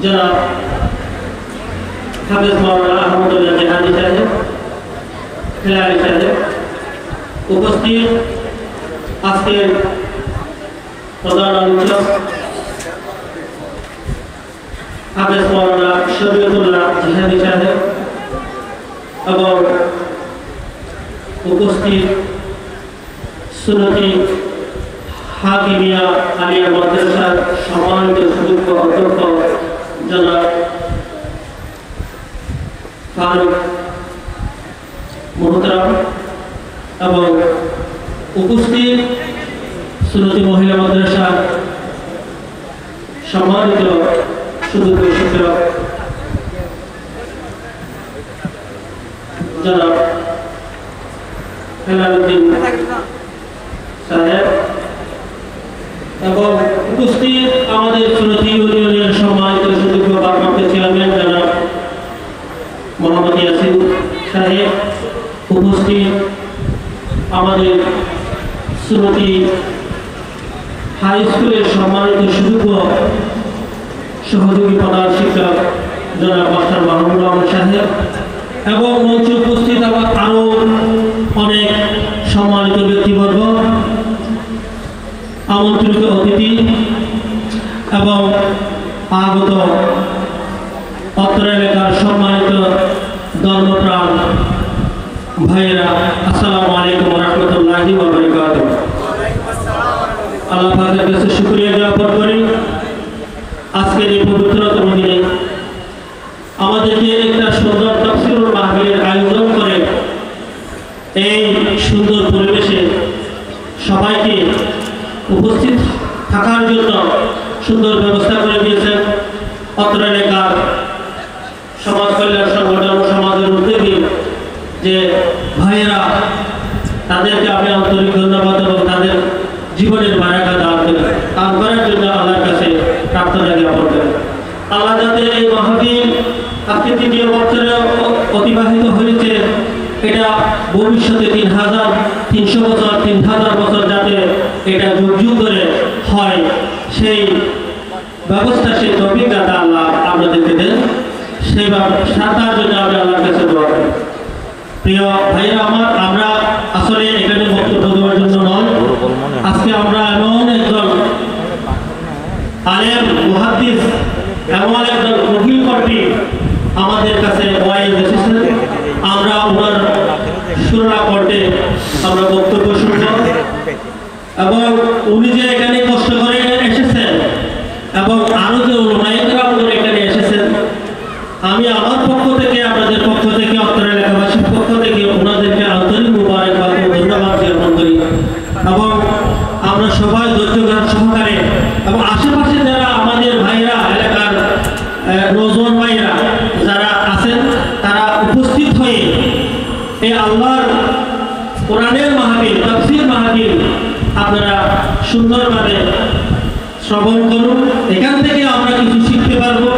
যারা হাফেজ মাওলানা আহমদুল্লাহ জাহাদি সাহেব, খেলাড়ি সাহেব উপস্থিত, আজকের প্রধান আলোচক হাফেজ মাওলানা শরীয়তুল্লাহ জাহাদি সাহেব এবং উপস্থিত সুন্নতি হাকিমিয়া আলিয়া মাদ্রাসার সম্মানিত সুযোগ্য অধ্যক্ষ জনাব ফারুক মোহতারাম এবং উপস্থিত সুন্নতি মহিলা মাদ্রাসার সম্মানিত সুযোগ্য শিক্ষক জনাব হেলালুদ্দিন সাহেব এবং উপস্থিত আমাদের সুন্নতি ইউনিয়নের সম্মানিত সুযোগ্য ভারপ্রাপ্ত চেয়ারম্যান জনাব মোহাম্মদ ইয়াসিন সাহেব, উপস্থিত আমাদের সুন্নতি হাই স্কুলের সম্মানিত সুযোগ্য সহযোগী প্রধান শিক্ষক জনাব মাস্টার মাহমুদ রহমান সাহেব এবং মঞ্চে উপস্থিত আরও অনেক সম্মানিত ব্যক্তিবর্গ, আমন্ত্রিত অতিথি এবং আগত অত্র এলাকার সম্মানিত ধর্মপ্রাণ ভাইয়েরা, আসসালামু আলাইকুম ওয়া রাহমাতুল্লাহি ওয়া বারাকাতুহু। আল্লাহ পাকের কাছে শুকরিয়া জ্ঞাপন করি আজকের এই পবিত্রতম দিনে আমাদেরকে একটা সুন্দর তাফসীরুল মাহফিলের আয়োজন করে এই সুন্দর পরিবেশে সবাইকে উপস্থিত থাকার জন্য সুন্দর ব্যবস্থা করে দিয়েছেন অত্র এলাকার সমাজ কল্যাণ সংগঠন সমাজের উদ্যোগী যে ভাইয়েরা, তাদেরকে আমি আন্তরিক ধন্যবাদ এবং তাদের জীবনের বারাকা দান করার জন্য আল্লাহর কাছে প্রার্থনা জ্ঞাপন করি। আল্লাহ যাতে এই মাহফিল আজকে ৩য় বছরে অতিবাহিত হয়েছে, এটা ভবিষ্যতে ৩০০ বছর ৩০০০ বছর যাতে এটা যুগ যুগ ধরে হয়, সেই ব্যবস্থা, সেই অভিজ্ঞতা আল্লাহ আপনাদেরকে দেন, সেই তার জন্য আমি আল্লাহর কাছে দোয়া করি। প্রিয় ভাইরা আমার, আমরা আসলে এখানে বক্তব্য দেওয়ার জন্য নয়, আজকে আমরা এমন একজন আলেম মুহাদ্দিস, এমন একজন প্রবীণ কর্মী আমাদের কাছে ওয়াইজ এসেছেন, আমরা ওনার সুরা কণ্ঠে আমরা বক্তব্য শুনব এবং উনি যে এখানে কষ্ট করে এসেছেন এবং আরো যে উলামায়েরা এখানে এসেছেন, আমি আমার পক্ষ থেকে, আপনাদের পক্ষ থেকে, অত্র এলাকাবাসীর পক্ষ থেকে ওনাদেরকে আন্তরিক মুবারকবাদ ও ধন্যবাদ জ্ঞাপন করি এবং আমরা সবাই ধৈর্য সহকারে এবং আশেপাশে যারা আমাদের ভাইরা, এলাকার নওজোয়ান ভাইরা যারা আছেন, তারা উপস্থিত হয়ে এই আল্লাহর কোরআনের মাহফিল, তাফসীর মাহফিল আপনারা সুন্দরভাবে শ্রবণ করুন। এখান থেকে আমরা কিছু শিখতে পারবো,